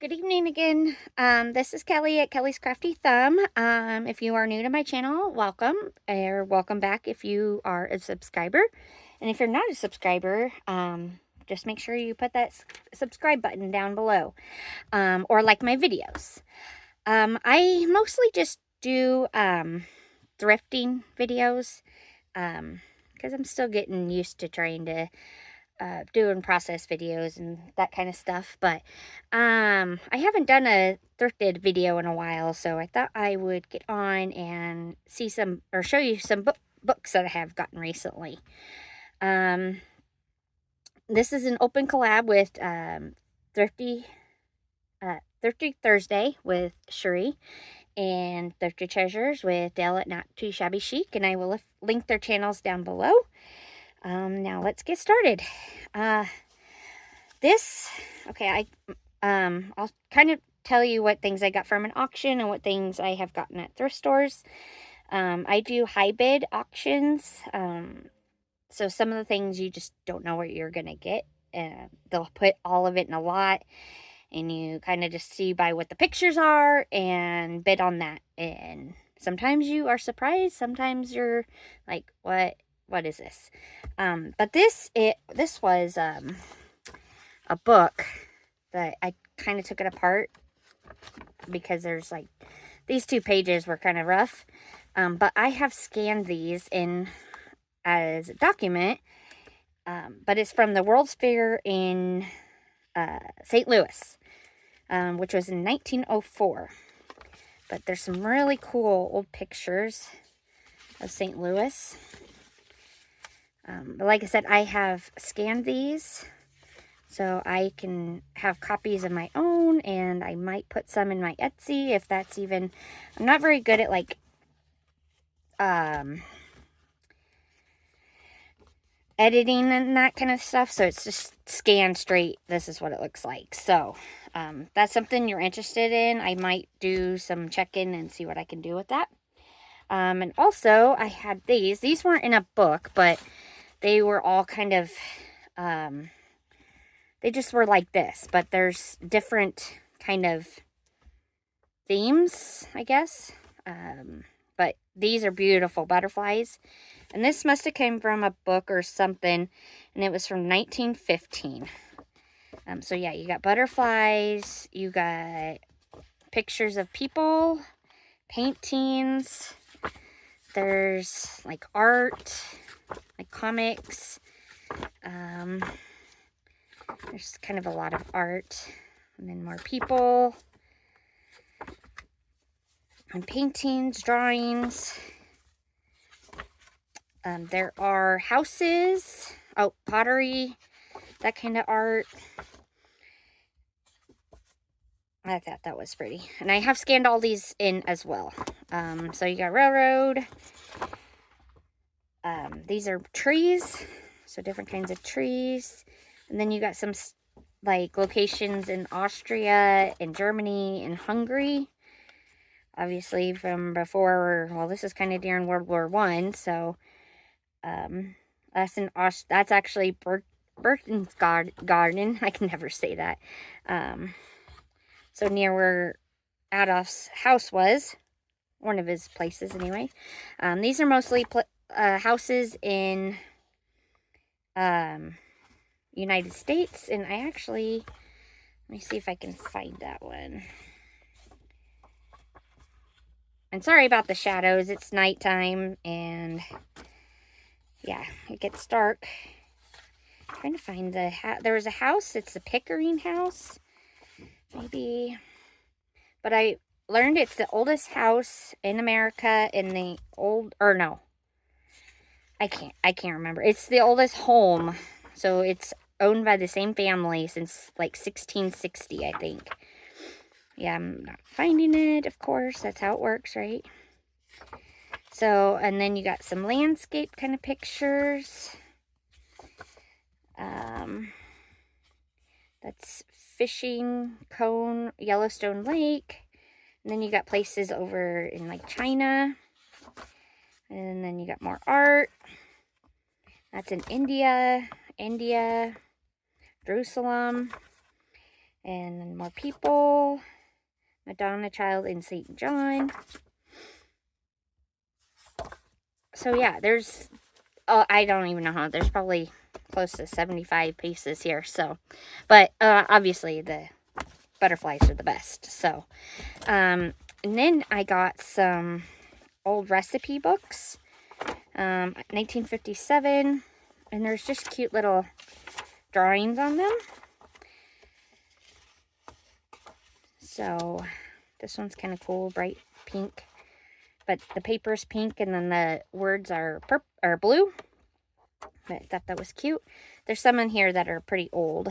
Good evening again. This is Kelly at Kelly's Crafty Thumb. If you are new to my channel, welcome, or welcome back if you are a subscriber. And if you're not a subscriber, just make sure you put that subscribe button down below, or like my videos. I mostly just do thrifting videos, because I'm still getting used to trying to doing process videos and that kind of stuff, but I haven't done a thrifted video in a while, so I thought I would get on and see some, or show you some books that I have gotten recently. This is an open collab with Thrifty Thrifty Thursday with Cherie, and Thrifty Treasures with Dale at Not Too Shabby Chic, and I will link their channels down below. Now let's get started. I'll kind of tell you what things I got from an auction and what things I have gotten at thrift stores. I do high bid auctions. So some of the things you just don't know what you're gonna get. They'll put all of it in a lot, and you kind of just see by what the pictures are and bid on that. And sometimes you are surprised. Sometimes you're like, what is this? But this was a book that I kind of took it apart because there's like, these 2 pages were kind of rough. But I have scanned these in as a document. But it's from the World's Fair in St. Louis, which was in 1904. But there's some really cool old pictures of St. Louis. But like I said, I have scanned these so I can have copies of my own, and I might put some in my Etsy if that's even... I'm not very good at like editing and that kind of stuff, so it's just scanned straight. This is what it looks like. So that's something you're interested in, I might do some check-in and see what I can do with that. And also I had these weren't in a book, but they were all kind of they just were like this, but there's different kind of themes, I guess. But these are beautiful butterflies. And this must have came from a book or something, and it was from 1915. So yeah, you got butterflies, you got pictures of people, paintings, there's like art, like comics. There's kind of a lot of art, and then more people, and paintings, drawings. There are houses, pottery, that kind of art. I thought that was pretty. And I have scanned all these in as well. So you got railroad. These are trees, so different kinds of trees. And then you got some like locations in Austria, in Germany, in Hungary. Obviously from before, well, this is kind of during World War I, so that's actually Burton's garden. I can never say that. So near where Adolf's house was, one of his places anyway. These are mostly houses in United States, and I actually, let me see if I can find that one. And sorry about the shadows, it's nighttime, and yeah, it gets dark. I'm trying to find the there was a house, it's the Pickering house, maybe, but I learned it's the oldest house in America in the I can't remember. It's the oldest home, so it's owned by the same family since like 1660, I think. Yeah, I'm not finding it, of course. That's how it works, right? So, and then you got some landscape kind of pictures. That's Fishing Cone, Yellowstone Lake. And then you got places over in like China. And then you got more art. That's in India, Jerusalem. And then more people. Madonna, Child, and St. John. So yeah, there's, oh, I don't even know how, there's probably close to 75 pieces here. So, but obviously the butterflies are the best. So, and then I got some old recipe books, 1957, and there's just cute little drawings on them. So this one's kind of cool, bright pink, but the paper's pink and then the words are blue. But I thought that was cute. There's some in here that are pretty old.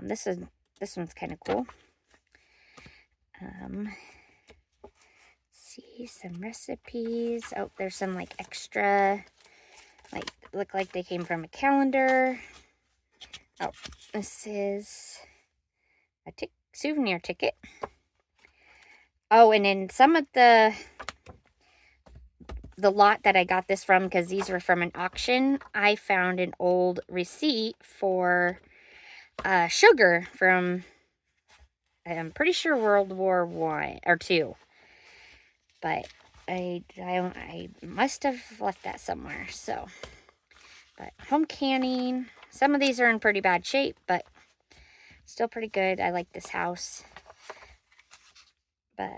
This one's kind of cool. Let's see, some recipes. Oh, there's some like extra, like look like they came from a calendar. Oh, this is a souvenir ticket. Oh, and in some of the lot that I got this from, because these were from an auction, I found an old receipt for sugar from, I'm pretty sure World War I or II, but I must have left that somewhere. So, but home canning. Some of these are in pretty bad shape, but still pretty good. I like this house. But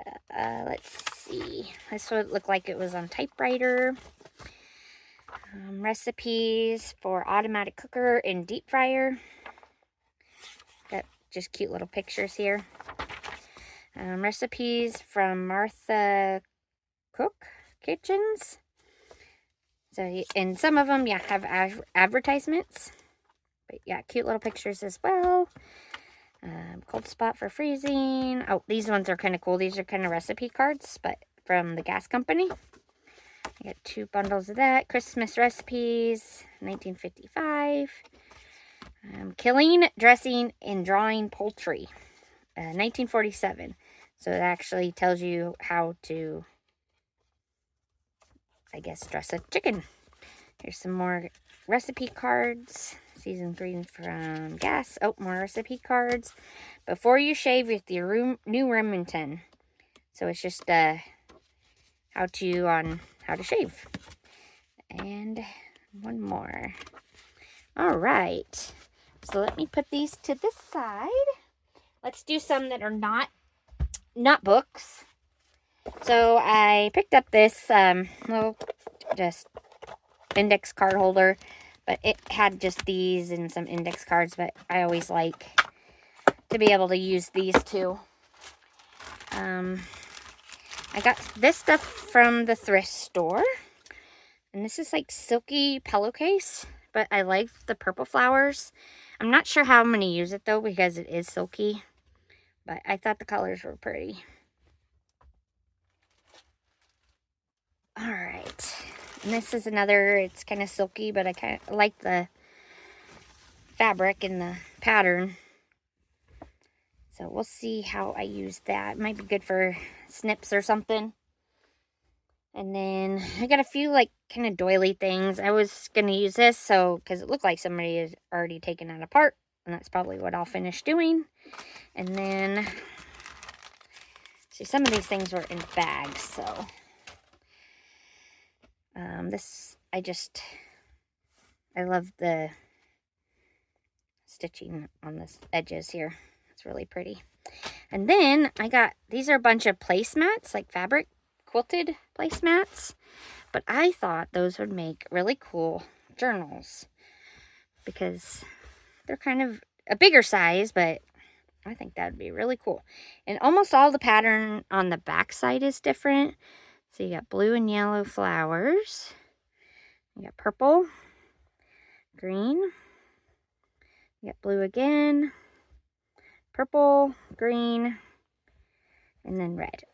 let's see. This would look like it was on typewriter. Recipes for automatic cooker and deep fryer. Got just cute little pictures here. Recipes from Martha Cook Kitchens. So, and some of them, yeah, have advertisements. But yeah, cute little pictures as well. Cold spot for freezing. Oh, these ones are kind of cool. These are kind of recipe cards, but from the gas company. I got 2 bundles of that. Christmas recipes, 1955. Killing, dressing, and drawing poultry, 1947. So it actually tells you how to, I guess, dress a chicken. Here's some more recipe cards. Season green from gas. Oh, more recipe cards. Before you shave with your new Remington. So it's just how to shave. And one more. All right. So let me put these to the side. Let's do some that are not books. So I picked up this little just index card holder, but it had just these and some index cards, but I always like to be able to use these too. I got this stuff from the thrift store, and this is like silky pillowcase, but I like the purple flowers. I'm not sure how I'm going to use it though, because it is silky, but I thought the colors were pretty. All right, and this is another, it's kind of silky, but I kind of like the fabric and the pattern. So we'll see how I use that. It might be good for snips or something. And then I got a few like kind of doily things. I was going to use this because it looked like somebody had already taken that apart. And that's probably what I'll finish doing. And then, see, some of these things were in bags. So this, I love the stitching on the edges here. It's really pretty. And then I got, these are a bunch of placemats, like fabric quilted placemats. But I thought those would make really cool journals, because they're kind of a bigger size, but I think that would be really cool. And almost all the pattern on the back side is different. So you got blue and yellow flowers. You got purple, green. You got blue again, purple, green, and then red.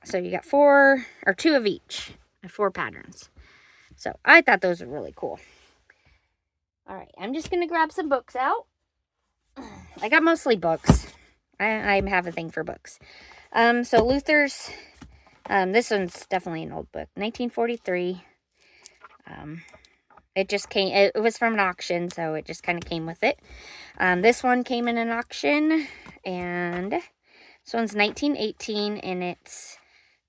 So you got 4 or 2 of each, 4 patterns. So I thought those were really cool. All right, I'm just going to grab some books out. I got mostly books. I have a thing for books. So Luther's, this one's definitely an old book, 1943. It just came, it was from an auction, so it just kind of came with it. This one came in an auction, and this one's 1918, and it's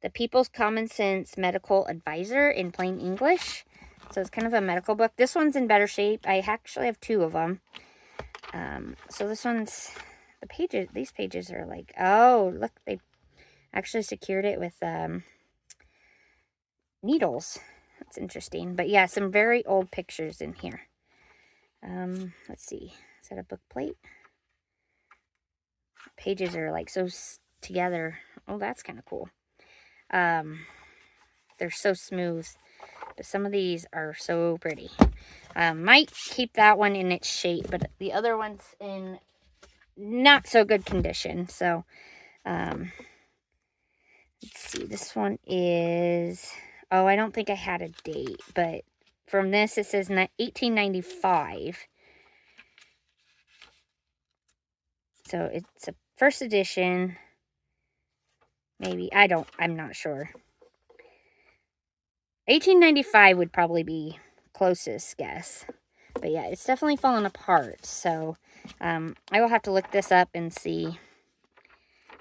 The People's Common Sense Medical Advisor in plain English. So it's kind of a medical book. This one's in better shape. I actually have 2 of them. So this one's, the pages, these pages are like, oh, look, they actually secured it with needles. That's interesting. But yeah, some very old pictures in here. Let's see. Is that a book plate? Pages are like so together. Oh, that's kind of cool. They're so smooth. But some of these are so pretty. Might keep that one in its shape, but the other one's in not so good condition. So, let's see. This one is, oh, I don't think I had a date, but from this it says 1895. So it's a first edition. Maybe, I'm not sure. 1895 would probably be closest guess. But yeah, it's definitely fallen apart. So I will have to look this up and see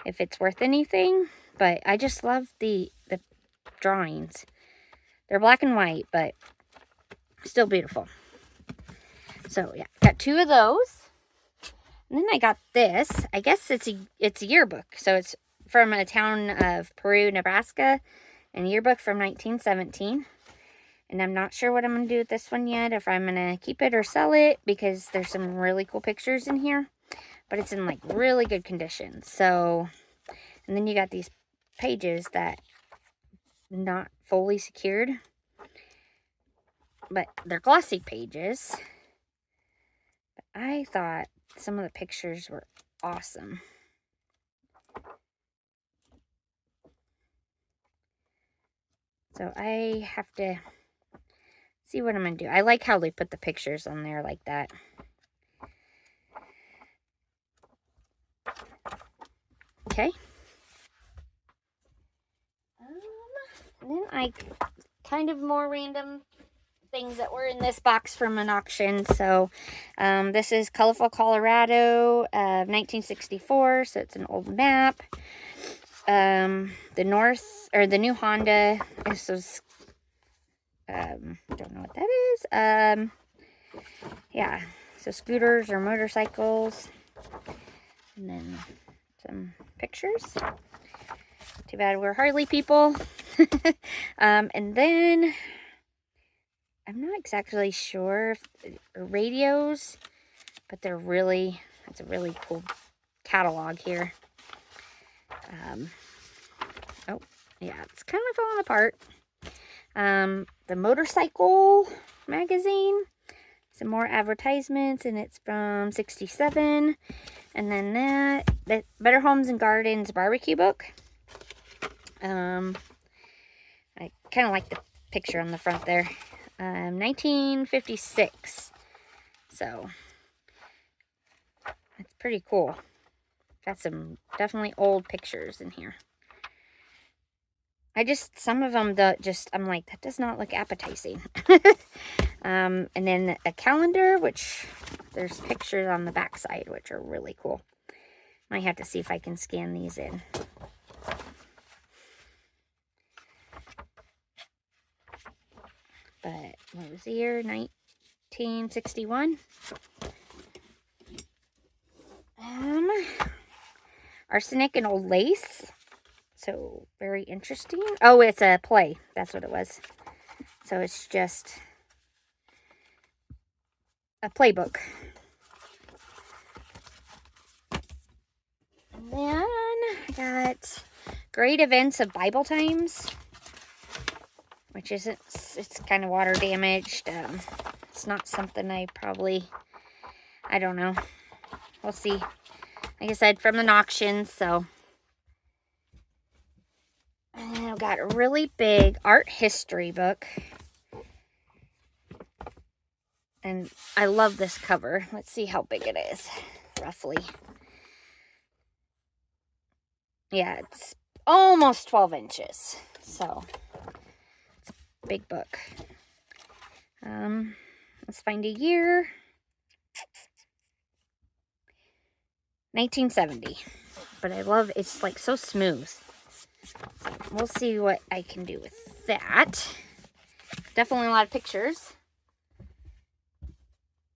if it's worth anything. But I just love the drawings. They're black and white, but still beautiful. So yeah, got 2 of those. And then I got this. I guess it's a yearbook. So it's from a town of Peru, Nebraska. And a yearbook from 1917. And I'm not sure what I'm going to do with this one yet. If I'm going to keep it or sell it. Because there's some really cool pictures in here. But it's in like really good condition. So, and then you got these pages that not fully secured. But they're glossy pages. But I thought some of the pictures were awesome. So I have to see what I'm going to do. I like how they put the pictures on there like that. Okay. And then I kind of more random things that were in this box from an auction. So this is Colorful Colorado of 1964. So it's an old map. The new Honda. This was, don't know what that is. Yeah. So scooters or motorcycles. And then some pictures. Too bad we're Harley people. And then I'm not exactly sure if radios, but it's a really cool catalog here. Oh, yeah, it's kind of falling apart. The motorcycle magazine, some more advertisements, and it's from 67. And then the Better Homes and Gardens barbecue book. I kind of like the picture on the front there. 1956. So it's pretty cool. Got some definitely old pictures in here. Some of them, I'm like, that does not look appetizing. And then a calendar, which there's pictures on the back side, which are really cool. Might have to see if I can scan these in. But what was the year? 1961. Arsenic and Old Lace. So, very interesting. Oh, it's a play. That's what it was. So, it's just a playbook. And then I got Great Events of Bible Times, which isn't, it's kind of water damaged. It's not something I don't know. We'll see. Like I said, from an auction, so. And I've got a really big art history book. And I love this cover. Let's see how big it is, roughly. Yeah, it's almost 12 inches. So, it's a big book. Let's find a year. 1970. But I love, it's like so smooth. So we'll see what I can do with that. Definitely a lot of pictures.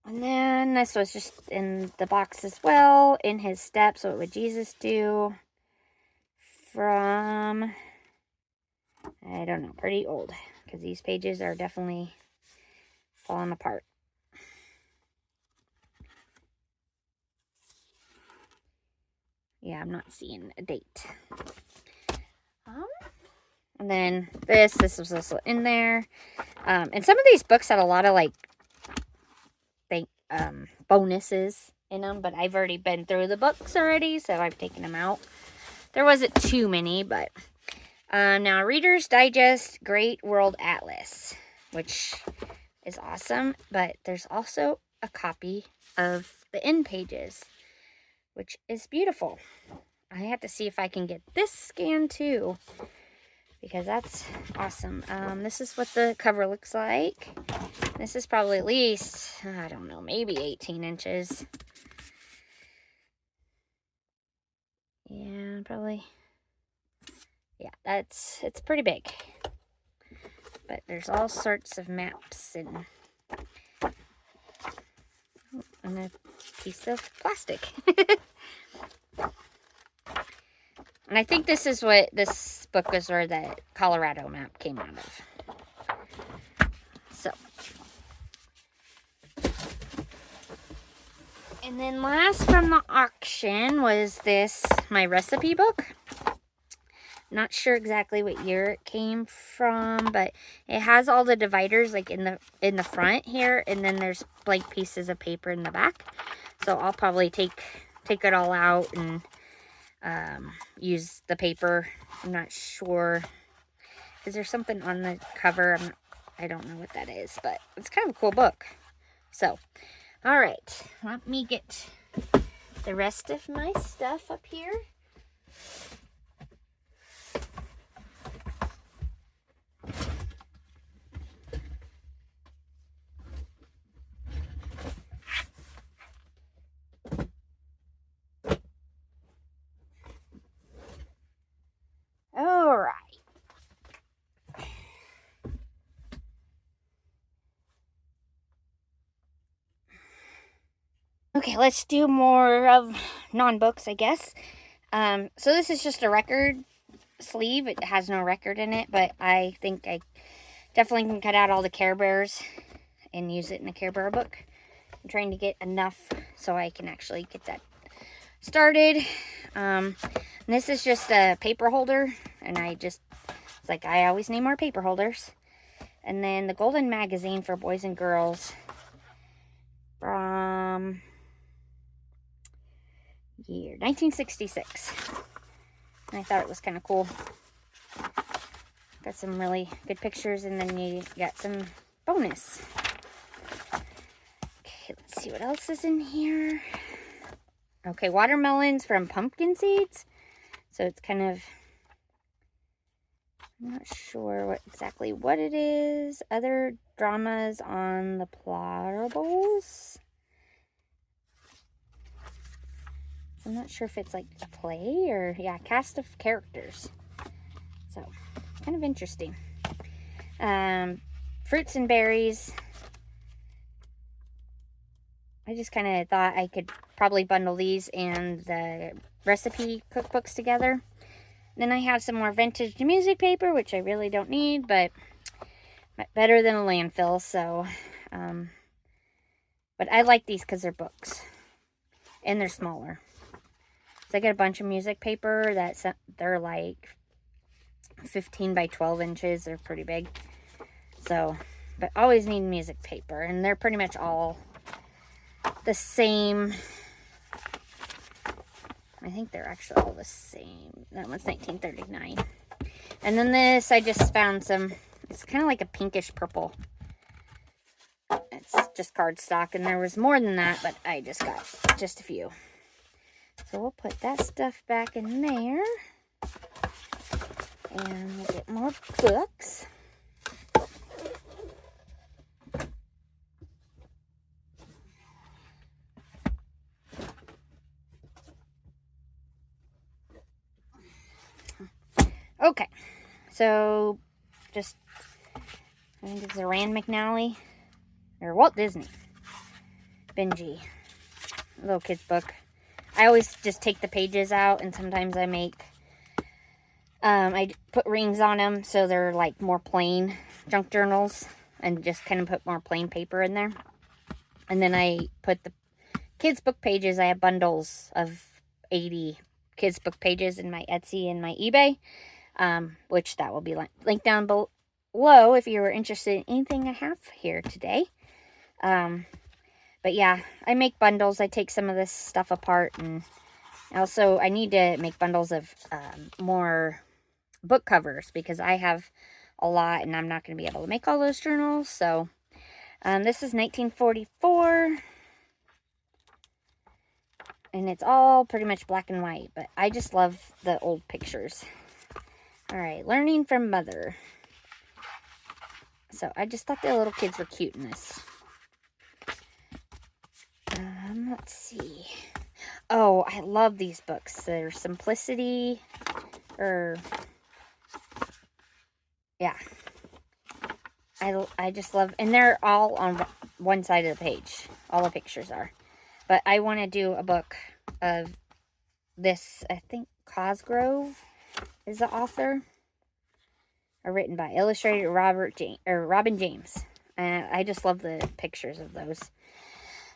And then this was just in the box as well. In his steps, what would Jesus do? From, I don't know, pretty old. Because these pages are definitely falling apart. Yeah, I'm not seeing a date. And then this was also in there. And some of these books had a lot of like bonuses in them, but I've already been through the books already, so I've taken them out. There wasn't too many, but now Reader's Digest Great World Atlas, which is awesome, but there's also a copy of the end pages, which is beautiful. I have to see if I can get this scanned too, because that's awesome. This is what the cover looks like. This is probably at least, I don't know, maybe 18 inches. Yeah, probably. Yeah, it's pretty big. But there's all sorts of maps and a piece of plastic. And I think this is what this book was, where the Colorado map came out of. So. And then last from the auction was this, my recipe book. Not sure exactly what year it came from, but it has all the dividers like in the front here, and then there's blank pieces of paper in the back. So I'll probably take it all out and use the paper. I'm not sure. Is there something on the cover? I don't know what that is, but it's kind of a cool book. So, all right, let me get the rest of my stuff up here. All right. Okay, let's do more of non-books, I guess. So this is just a record sleeve. It has no record in it, but I think I definitely can cut out all the Care Bears and use it in a Care Bear book. I'm trying to get enough so I can actually get that started. This is just a paper holder, and it's like I always need more paper holders. And then the Golden Magazine for Boys and Girls from year 1966. And I thought it was kind of cool. Got some really good pictures, and then you got some bonus. Okay, let's see what else is in here. Okay, watermelons from pumpkin seeds. So it's kind of, I'm not sure exactly what it is. Other dramas on the plottables. I'm not sure if it's like a play or, yeah, cast of characters. So, kind of interesting. Fruits and berries. I just kind of thought I could probably bundle these and the recipe cookbooks together. Then I have some more vintage music paper, which I really don't need, but better than a landfill. So, but I like these because they're books and they're smaller. So I got a bunch of music paper they're like 15 by 12 inches. They're pretty big. So, but always need music paper, and they're pretty much all the same. I think they're actually all the same. That one's 1939. And then this, I just found some, it's kind of like a pinkish purple. It's just cardstock, and there was more than that, but I just got just a few. So we'll put that stuff back in there. And we'll get more books. Okay, so just, I think it's a Rand McNally, or Walt Disney, Benji, little kid's book. I always just take the pages out, and sometimes I make, I put rings on them, so they're like more plain junk journals, and just kind of put more plain paper in there. And then I put the kids' book pages. I have bundles of 80 kids' book pages in my Etsy and my eBay, which that will be linked down below if you were interested in anything I have here today. But yeah, I make bundles. I take some of this stuff apart, and also I need to make bundles of more book covers, because I have a lot and I'm not going to be able to make all those journals. So this is 1944, and it's all pretty much black and white, but I just love the old pictures. All right, Learning from Mother. So I just thought the little kids were cute in this. Let's see. Oh, I love these books. They're Simplicity, or yeah. I just love, and they're all on one side of the page. All the pictures are. But I want to do a book of this. I think Cosgrove is the author. Or written by, illustrated Robin James. And I just love the pictures of those.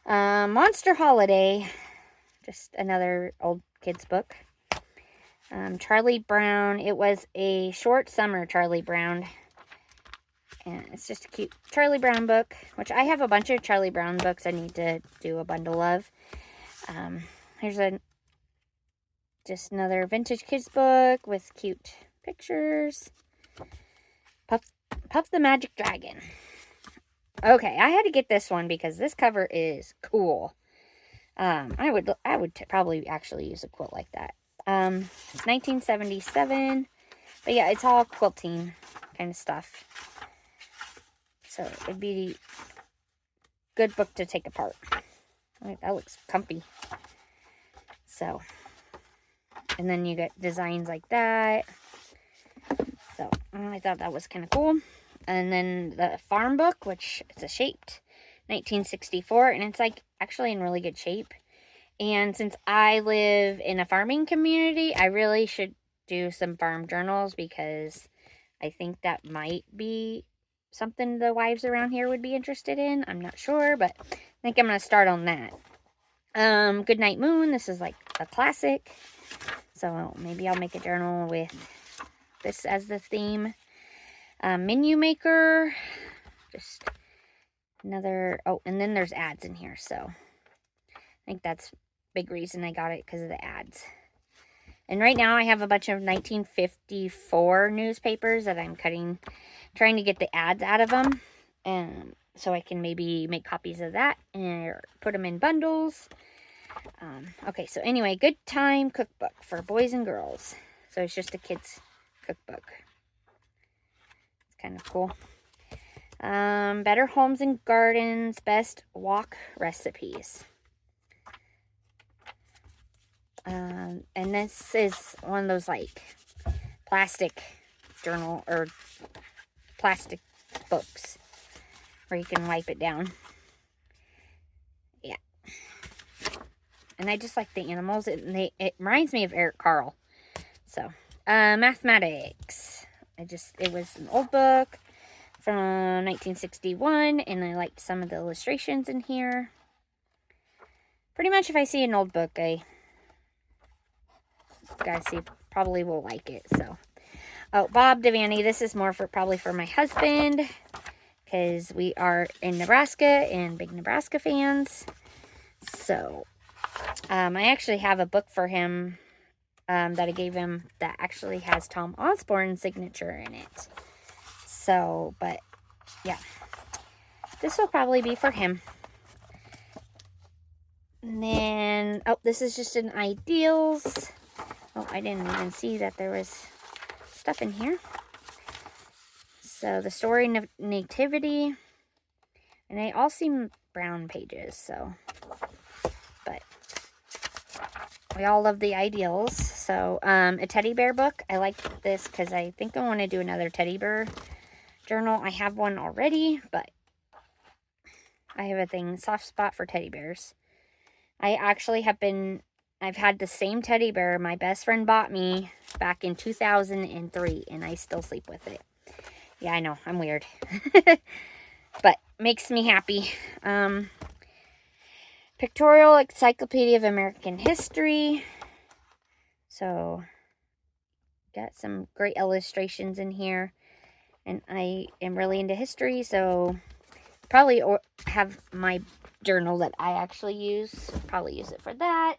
Monster Holiday, just another old kids book. Charlie Brown. It was a short summer Charlie Brown. And it's just a cute Charlie Brown book, which I have a bunch of Charlie Brown books I need to do a bundle of. Here's just another vintage kids book with cute pictures. Puff the Magic Dragon. Okay, I had to get this one because this cover is cool. I would probably actually use a quilt like that. It's 1977, but yeah, it's all quilting kind of stuff. So it'd be a good book to take apart. Right, that looks comfy. So, and then you get designs like that. So I thought that was kind of cool. And then the farm book, which is a shaped 1964, and it's like actually in really good shape. And since I live in a farming community, I really should do some farm journals, because I think that might be something the wives around here would be interested in. I'm not sure, but I think I'm going to start on that. Goodnight Moon. This is like a classic. So maybe I'll make a journal with this as the theme. Menu Maker. Just another, oh, and then there's ads in here. So I think that's a big reason I got it, because of the ads. And right now I have a bunch of 1954 newspapers that I'm trying to get the ads out of them. And so I can maybe make copies of that and put them in bundles. Okay, so anyway, Good Time Cookbook for boys and girls. So it's just a kid's cookbook. It's kind of cool. Better Homes and Gardens, Best Wok Recipes. And this is one of those like plastic journal or plastic books where you can wipe it down. Yeah. And I just like the animals. It reminds me of Eric Carle. So, mathematics. It was an old book from 1961, and I liked some of the illustrations in here. Pretty much if I see an old book, I gotta see, probably will like it. So, oh, Bob Devaney. This is more probably for my husband, because we are in Nebraska and big Nebraska fans. So, I actually have a book for him that I gave him that actually has Tom Osborne's signature in it. So, but yeah, this will probably be for him. And then, oh, this is just an Ideals. Oh, I didn't even see that there was stuff in here. So, the Story Nativity. And they all seem brown pages, so. But we all love the Ideals. So, a teddy bear book. I like this because I think I want to do another teddy bear journal. I have one already, but I have a soft spot for teddy bears. I actually I've had the same teddy bear my best friend bought me back in 2003, and I still sleep with it. Yeah, I know, I'm weird. But makes me happy. Pictorial Encyclopedia of American History. So, got some great illustrations in here. And I am really into history, so probably have my journal that I actually use. Probably use it for that.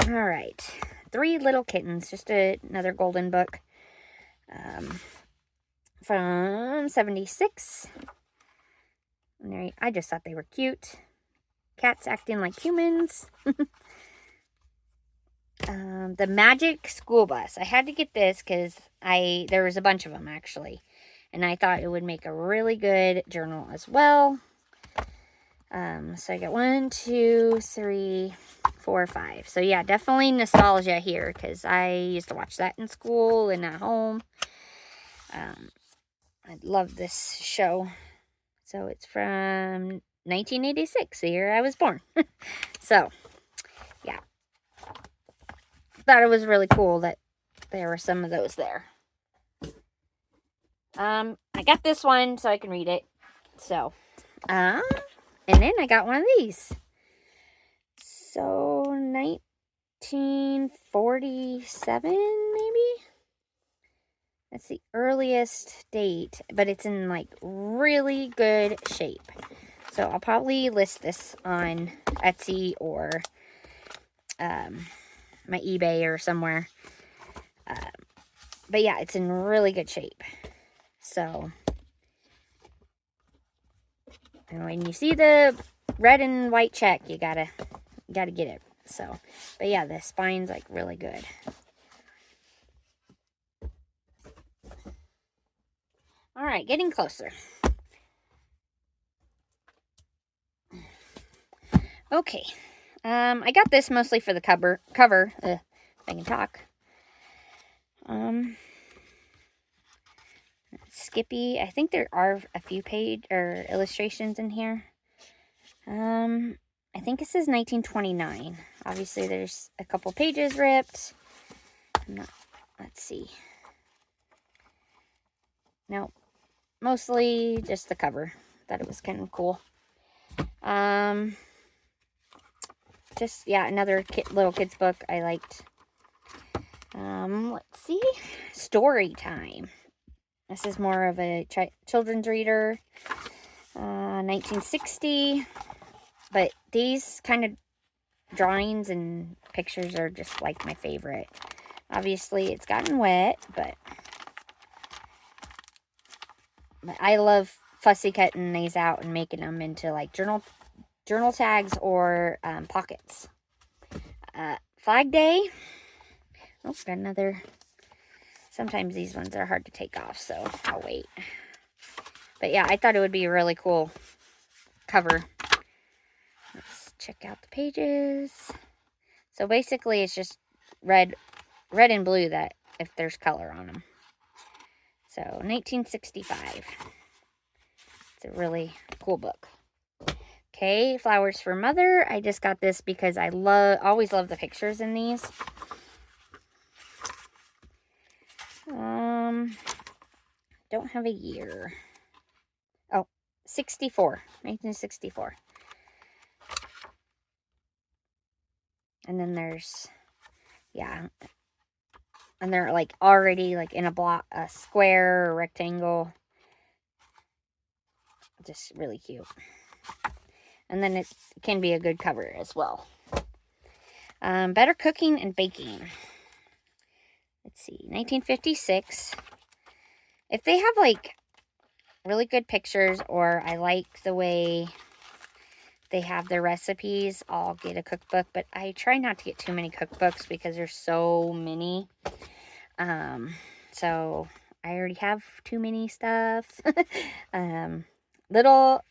All right. 3 Little Kittens. Just another golden book. From 76. I just thought they were cute. Cats acting like humans. The Magic School Bus. I had to get this because there was a bunch of them actually. And I thought it would make a really good journal as well. So I got 1, 2, 3, 4, 5. So yeah, definitely nostalgia here because I used to watch that in school and at home. I love this show. So it's from 1986, the year I was born. So, yeah. Thought it was really cool that there were some of those there. I got this one so I can read it. So, and then I got one of these. So, 1947, maybe? That's the earliest date, but it's in like really good shape. So I'll probably list this on Etsy or my eBay or somewhere. But yeah, it's in really good shape. So, and when you see the red and white check, you gotta get it. So, but yeah, the spine's like really good. All right, getting closer. Okay, I got this mostly for the cover. If I can talk. Skippy. I think there are a few page or illustrations in here. I think it says 1929. Obviously, there's a couple pages ripped. Let's see. No, mostly just the cover. Thought it was kind of cool. Just, yeah, another little kid's book I liked. Let's see. Story time. This is more of a children's reader. 1960. But these kind of drawings and pictures are just like my favorite. Obviously, it's gotten wet, but I love fussy cutting these out and making them into like journal tags or pockets. Flag Day. Oh, got another. Sometimes these ones are hard to take off, so I'll wait. But yeah, I thought it would be a really cool cover. Let's check out the pages. So basically, it's just red and blue that if there's color on them. So 1965. It's a really cool book. Okay, Flowers for Mother. I just got this because I always love the pictures in these. Don't have a year. Oh, 1964. And then there's, yeah. And they're like already like in a square or rectangle. Just really cute. And then it can be a good cover as well. Better Cooking and Baking. Let's see, 1956. If they have like really good pictures or I like the way they have their recipes, I'll get a cookbook. But I try not to get too many cookbooks because there's so many. So I already have too many stuff. Three Little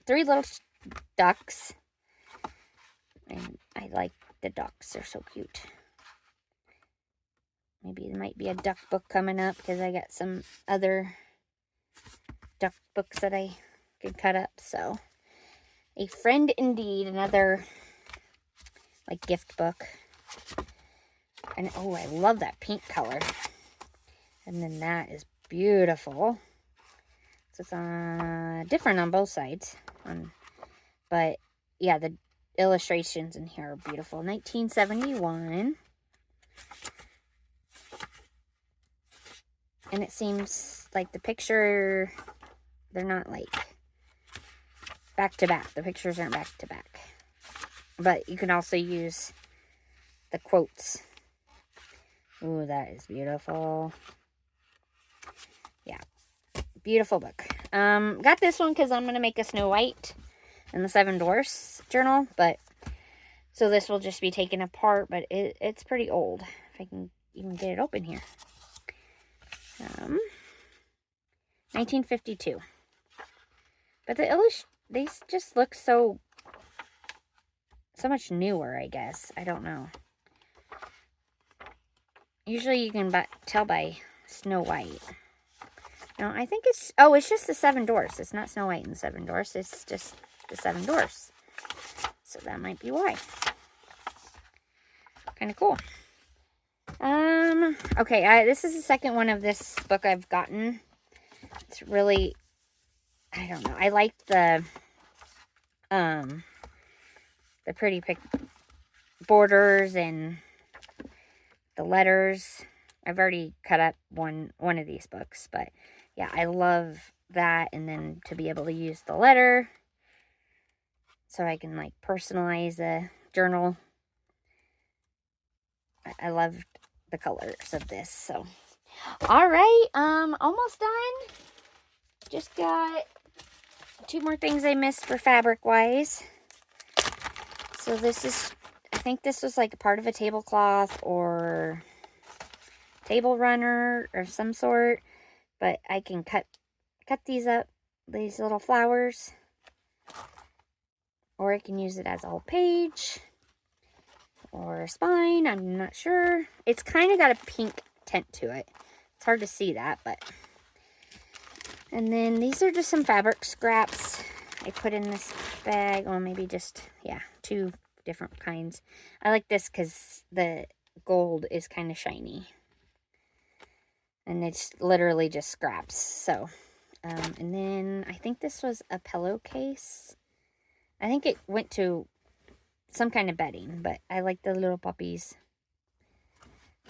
Ducks. And I like the ducks. They're so cute. Maybe there might be a duck book coming up because I got some other duck books that I could cut up. So, A Friend Indeed, another like gift book. And oh, I love that pink color. And then that is beautiful. So it's different on both sides. But yeah, the illustrations in here are beautiful. 1971. And it seems like the picture, they're not like back to back. The pictures aren't back to back. But you can also use the quotes. Ooh, that is beautiful. Yeah, beautiful book. Got this one because I'm going to make a Snow White and the Seven Dwarfs journal. But so this will just be taken apart, but it's pretty old. If I can even get it open here. 1952. But these just look so much newer, I guess. I don't know. Usually you can tell by Snow White. No, I think it's just the Seven Dwarfs. It's not Snow White and the Seven Dwarfs. It's just the Seven Dwarfs. So that might be why. Kind of cool. Okay, this is the second one of this book I've gotten. It's really, I don't know. I like the pretty borders and the letters. I've already cut up one of these books, but yeah, I love that. And then to be able to use the letter so I can like personalize a journal. I love the colors of this. So all right, almost done. Just got 2 more things I missed for fabric wise. So this is, I think this was like a part of a tablecloth or table runner or some sort, but I can cut these up, these little flowers, or I can use it as a whole page or a spine. I'm not sure. It's kind of got a pink tint to it. It's hard to see that, but. And then these are just some fabric scraps I put in this bag. Well, maybe just, yeah, 2 different kinds. I like this because the gold is kind of shiny. And it's literally just scraps. So, and then I think this was a pillowcase. I think it went to some kind of bedding, but I like the little puppies.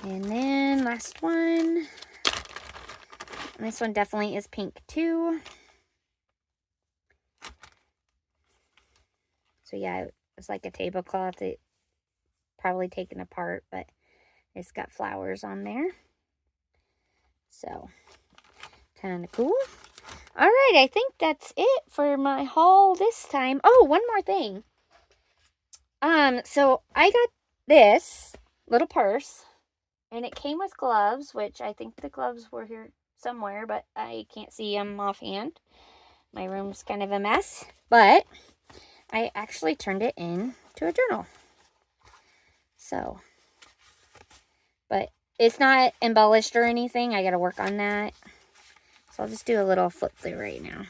And then last one. And this one definitely is pink too. So yeah, it's like a tablecloth. It probably taken apart, but it's got flowers on there. So kind of cool. All right, I think that's it for my haul this time. Oh, one more thing. So I got this little purse, and it came with gloves, which I think the gloves were here somewhere, but I can't see them offhand. My room's kind of a mess, but I actually turned it into a journal. So, but it's not embellished or anything. I got to work on that. So I'll just do a little flip through right now.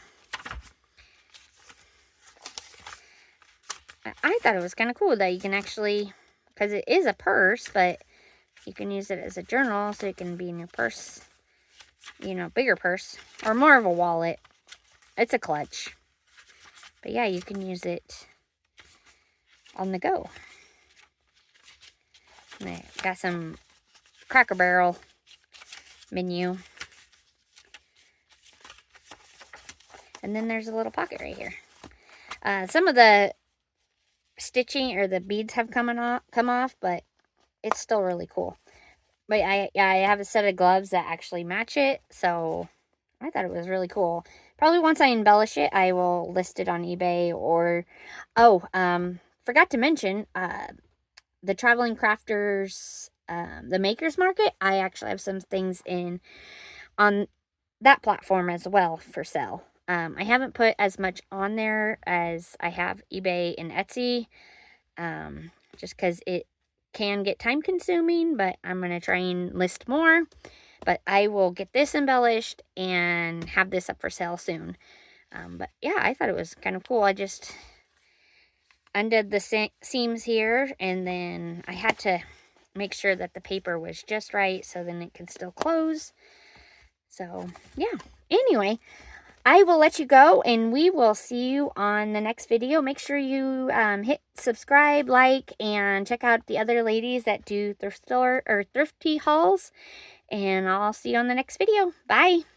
I thought it was kind of cool that you can actually, because it is a purse, but you can use it as a journal, so it can be in your purse, you know, bigger purse, or more of a wallet. It's a clutch. But yeah, you can use it on the go. And I got some Cracker Barrel menu. And then there's a little pocket right here. Some of the stitching or the beads have come off, but it's still really cool. But I have a set of gloves that actually match it, so I thought it was really cool. Probably once I embellish it, I will list it on eBay or, forgot to mention, the Traveling Crafters, the Makers Market. I actually have some things on that platform as well for sale. I haven't put as much on there as I have eBay and Etsy, just because can get time consuming, but I'm going to try and list more. But I will get this embellished and have this up for sale soon. But yeah, I thought it was kind of cool. I just undid the seams here, and then I had to make sure that the paper was just right so then it can still close. So yeah, anyway, I will let you go, and we will see you on the next video. Make sure you hit subscribe, like, and check out the other ladies that do thrift store or thrifty hauls. And I'll see you on the next video. Bye.